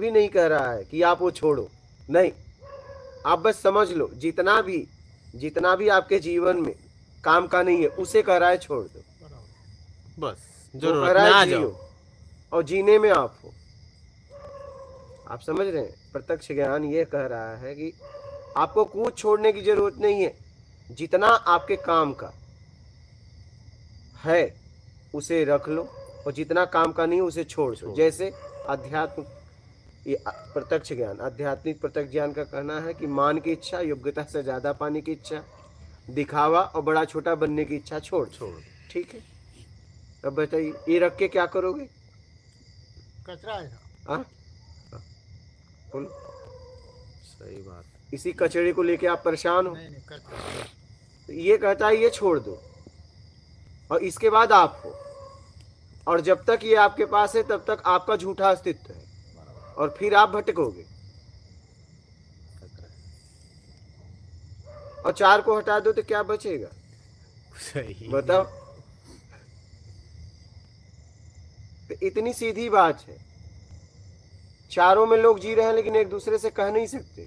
भी नहीं कह रहा है कि आप वो छोड़ो, नहीं, आप बस समझ लो जितना भी आपके जीवन में काम का नहीं है उसे कह रहा है छोड़ दो, बस वो जरूरत कह रहा में आ है जाओ। जियो और जीने में आप हो। आप समझ रहे हैं? प्रत्यक्ष ज्ञान ये कह रहा है कि आपको कुछ छोड़ने की जरूरत नहीं है, जितना आपके काम का है उसे रख लो और जितना काम का नहीं उसे छोड़ दो। जैसे अध्यात्म, ये प्रत्यक्ष ज्ञान, आध्यात्मिक प्रत्यक्ष ज्ञान का कहना है कि मान की इच्छा, योग्यता से ज्यादा पाने की इच्छा, दिखावा और बड़ा छोटा बनने की इच्छा छोड़। ठीक है, अब बताइए ये रख के क्या करोगे? कचरा है। हाँ, बोलो। सही बात। इसी कचरे को लेके आप परेशान हो। नहीं कचरा। तो ये कहता है ये छोड़ दो और इसके बाद आप हो, और जब तक ये आपके पास है तब तक आपका झूठा अस्तित्व है और फिर आप भटकोगे। और चार को हटा दो तो क्या बचेगा? सही बताओ। तो इतनी सीधी बात है। चारों में लोग जी रहे हैं लेकिन एक दूसरे से कह नहीं सकते।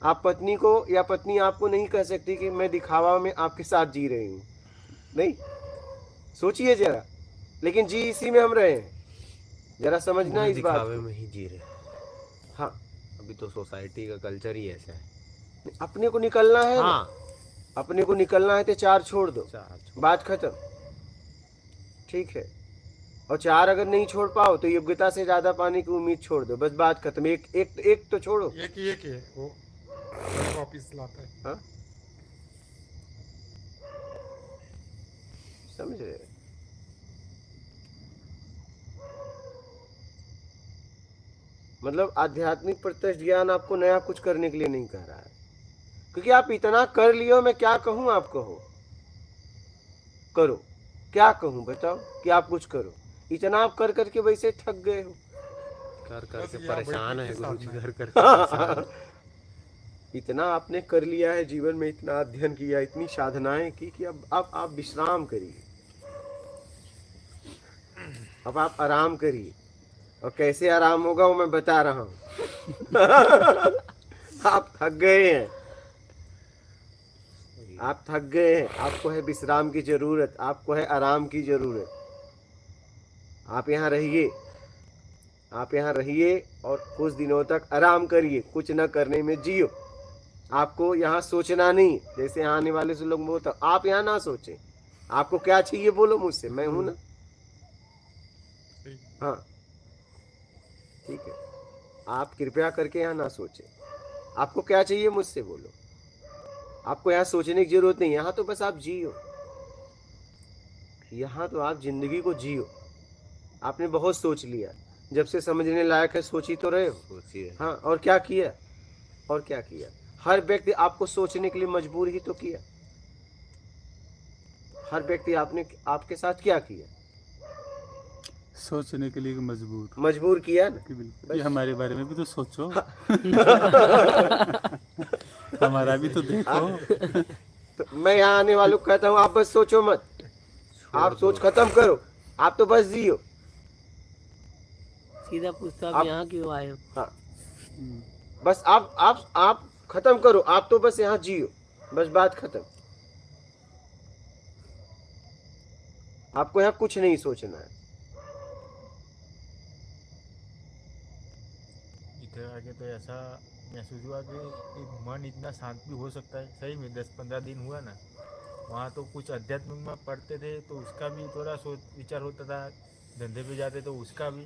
आप पत्नी को या पत्नी आपको नहीं कह सकती कि मैं दिखावा में आपके साथ जी रही हूं, नहीं, सोचिए जरा। लेकिन जी इसी में हम रहे हैं, जरा समझना इस बात दिखावे को। में ही जी रहे। हाँ, अभी तो सोसाइटी का कल्चर ही ऐसा है। अपने को निकलना है ना? हाँ, अपने को निकलना है तो चार छोड़ दो, चार बात खत्म। ठीक है, और चार अगर नहीं छोड़ पाओ तो योग्यता से ज्यादा पाने की उम्मीद छोड़ दो, बस बात खत्म। एक तो छोड़ो। एक ही है वो वापिस लाता है। हाँ, समझ रहे? मतलब आध्यात्मिक प्रत्यक्ष ज्ञान आपको नया कुछ करने के लिए नहीं कह रहा है, क्योंकि आप इतना कर लियो। मैं क्या कहूं, आप कहो, करो। क्या कहूं बताओ कि आप कुछ करो। इतना आप कर करके वैसे थक गए हो। कर कर बस के यहाँ परेशान बैठने है के गुरु जी, साथ में। कर कर के परेशान। इतना आपने कर लिया है जीवन में, इतना अध्ययन किया, इतनी साधनाएं की कि अब आप विश्राम करिए, अब आप आराम करिए। और कैसे आराम होगा वो मैं बता रहा हूं। आप थक गए हैं, आप थक गए हैं, आपको है विश्राम की जरूरत, आपको है आराम की जरूरत। आप यहाँ रहिए, आप यहाँ रहिए और कुछ दिनों तक आराम करिए, कुछ न करने में जियो। आपको यहाँ सोचना नहीं, जैसे यहाँ आने वाले से लोग बोलते आप यहाँ ना सोचें। आपको क्या चाहिए बोलो मुझसे, मैं हूं ना। हाँ, ठीक है, आप कृपया करके यहाँ ना सोचें। आपको क्या चाहिए मुझसे बोलो। आपको यहाँ सोचने की जरूरत नहीं, यहाँ तो बस आप जियो। यहाँ तो आप जिंदगी को जियो। आपने बहुत सोच लिया, जब से समझने लायक है सोच ही तो रहे हो। सोचिए। हाँ, और क्या किया? और क्या किया? हर व्यक्ति आपको सोचने के लिए मजबूर ही तो किया। हर व्यक्ति आपने आपके साथ क्या किया? सोचने के लिए मजबूर किया ना। कि बिल्कुल ये हमारे बारे में भी तो सोचो। हमारा भी तो देखो। तो मैं यहाँ आने वालों को कहता हूँ आप बस सोचो मत, आप सोच खत्म करो, आप तो बस जियो। सीधा पूछता आप- आप यहाँ क्यों आए हो? हाँ, बस आप खत्म करो, आप तो बस यहाँ जियो, बस बात खत्म। आपको यहाँ कुछ नहीं सोचना है। इधर आके तो ऐसा महसूस हुआ कि मन इतना शांत भी हो सकता है। सही में 10-15 दिन हुआ ना, वहाँ तो कुछ अध्यात्म में पढ़ते थे तो उसका भी थोड़ा सोच विचार होता था, धंधे पे जाते तो उसका भी,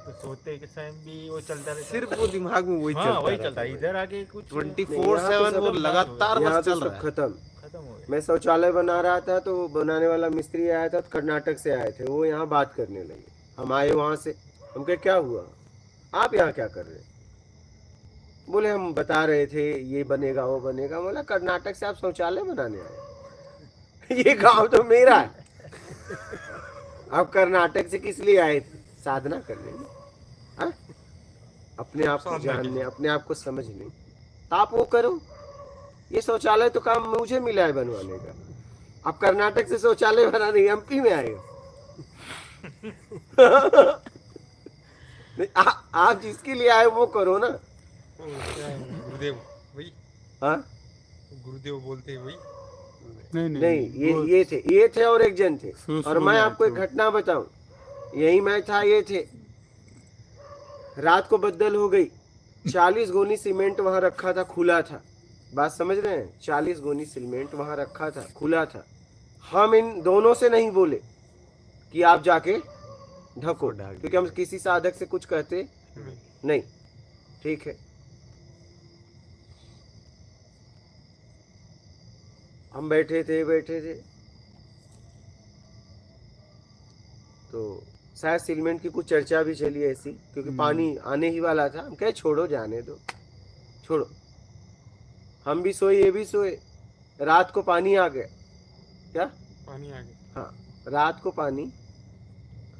तो सोते के टाइम भी वो चलता रहता। सिर्फ वो दिमाग में वही हाँ वही चलता चलता है। इधर आके कुछ 24/7 वो लगातार यहाँ बस तो चल रहा सब है। खत्म। खत्म हो गया। मैं शौचालय बना रहा था तो बनाने वाला मिस्त्री आया था, कर्नाटक से आए थे, वो यहाँ बात करने लगे। हम आए वहां से, हम कहे क्या हुआ, आप यहाँ क्या कर रहे हैं? बोले हम बता रहे थे ये बनेगा वो बनेगा। बोला कर्नाटक से आप शौचालय बनाने आए? ये गांव तो मेरा है। आप कर्नाटक से किस लिए आए थे? साधना करने में, हाँ? अपने आप को जानने, अपने आप को समझने। तो आप वो करो, ये शौचालय तो काम मुझे मिला है बनवाने का। आप कर्नाटक से शौचालय बनाने एमपी में आए हो। नहीं, आप जिसके लिए आए वो करो ना। वो क्या है, गुरुदेव वही, हाँ गुरुदेव बोलते हैं वही। नहीं, ये थे और एक जन थे। शुरू- और शुरू मैं में आपको एक आए थे। घटना बताऊं, यही मैं था, ये थे। रात को बदल हो गई, 40 गोनी सीमेंट वहां रखा था, खुला था। बात समझ रहे हैं? 40 गोनी सीमेंट वहां रखा था, खुला था। हम इन दोनों से नहीं बोले कि आप जाके ढको, क्योंकि हम किसी साधक से कुछ कहते नहीं। ठीक है, हम बैठे थे तो शायद सीलमेंट की कुछ चर्चा भी चली ऐसी, क्योंकि पानी आने ही वाला था। हम कहे छोड़ो, जाने दो, छोड़ो। हम भी सोए, ये भी सोए। रात को पानी आ गया। क्या? पानी आ गया। हाँ, रात को पानी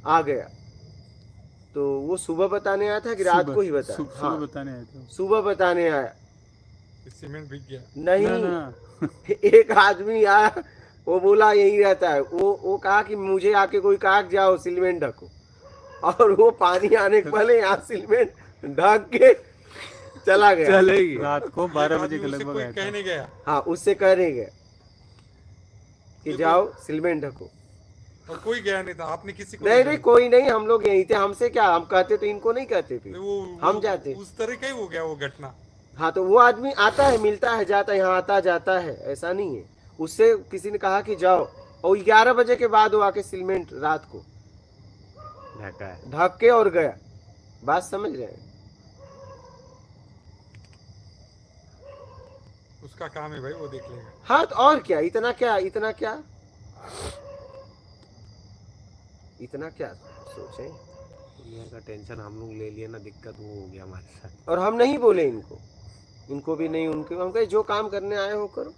आ गया। तो वो सुबह बताने आया था कि रात को ही बता? सुबह हाँ, बताने आए थे। सुबह बताने आया। सीमेंट बिक गया। नहीं, ना एक आदमी आया, वो बोला यही रहता है। वो कहा कि मुझे आके कोई कहा कि जाओ सीमेंट ढको, और वो पानी आने के पहले यहाँ सीमेंट ढक के चला गया। चलेगी। रात को 12 एक बजे आदमी के उससे लगभग कोई आया कह था। नहीं गया, हाँ, उससे कहने गए कि जाओ सीमेंट ढको। और कोई गया नहीं था। आपने किसी को नहीं, कोई नहीं, हम लोग यहीं थे। हमसे क्या, हम कहते तो इनको नहीं कहते थे, हम जाते। उस तरह का ही हो गया वो घटना। हाँ, तो वो आदमी आता है, मिलता है, जाता है, यहाँ आता जाता है, ऐसा नहीं है। उससे किसी ने कहा कि जाओ, और 11 बजे के बाद वो आके सीमेंट रात को ढका है। ढक के और गया। बात समझ रहे हैं? उसका काम है भाई, वो देख लेगा। हाँ, तो और क्या, इतना क्या, इतना क्या, इतना क्या सोचे। दुनिया का टेंशन हम लोग ले लिए ना, दिक्कत वो हो गया हमारे साथ। और हम नहीं बोले इनको भी नहीं, उनके। हम कहे जो काम करने आए हो करो।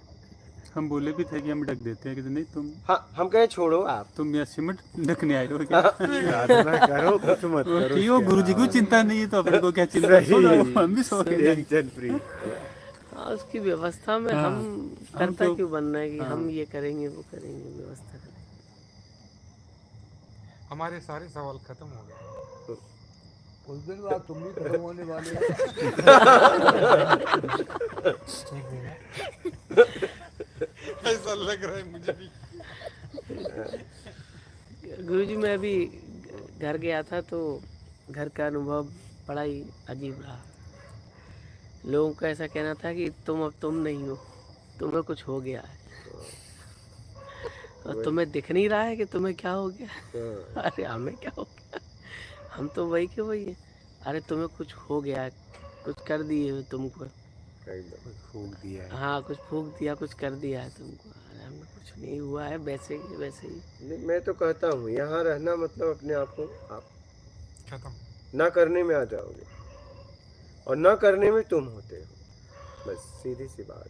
हम बोले भी थे कि हम ढक देते हैं, कि नहीं तुम हम कहे छोड़ो आप। तुम यहाँ सीमेंट ढकने आए हो क्या? साधना करो, कुछ मत करो। कि वो गुरु जी को चिंता नहीं है तो अपने को क्या चिंता है? सही। हम भी सो गए। Tension free. हाँ, उसकी व्यवस्था में हाँ, हम करता तो- क्यों बनना है कि हाँ। हम ये करेंगे वो करेंगे, व्यवस्था करेंगे। हमारे सारे सवाल खत्म हो गए। उस दिन बाद तुम भी खत्म होने वाले हो। ऐसा लग रहा है मुझे भी। गुरुजी, मैं अभी घर गया था तो घर का अनुभव बड़ा ही अजीब रहा। लोगों का ऐसा कहना था कि अब तुम नहीं हो, तुम्हें कुछ हो गया है, और तुम्हें दिख नहीं रहा है कि तुम्हें क्या हो गया। अरे हमें क्या हो गया, हम तो वही के वही है। अरे तुम्हें कुछ हो गया है, कुछ कर दिए हो तुमको। फूक दिया है। हाँ, कुछ फूक दिया, कुछ कर दिया है तुमको। अरे हमें कुछ नहीं हुआ है, वैसे ही वैसे ही। नहीं, मैं तो कहता हूँ यहाँ रहना मतलब अपने आप को आप खत्म। ना करने में आ जाओगे, और ना करने में तुम होते हो। बस सीधी सी बात।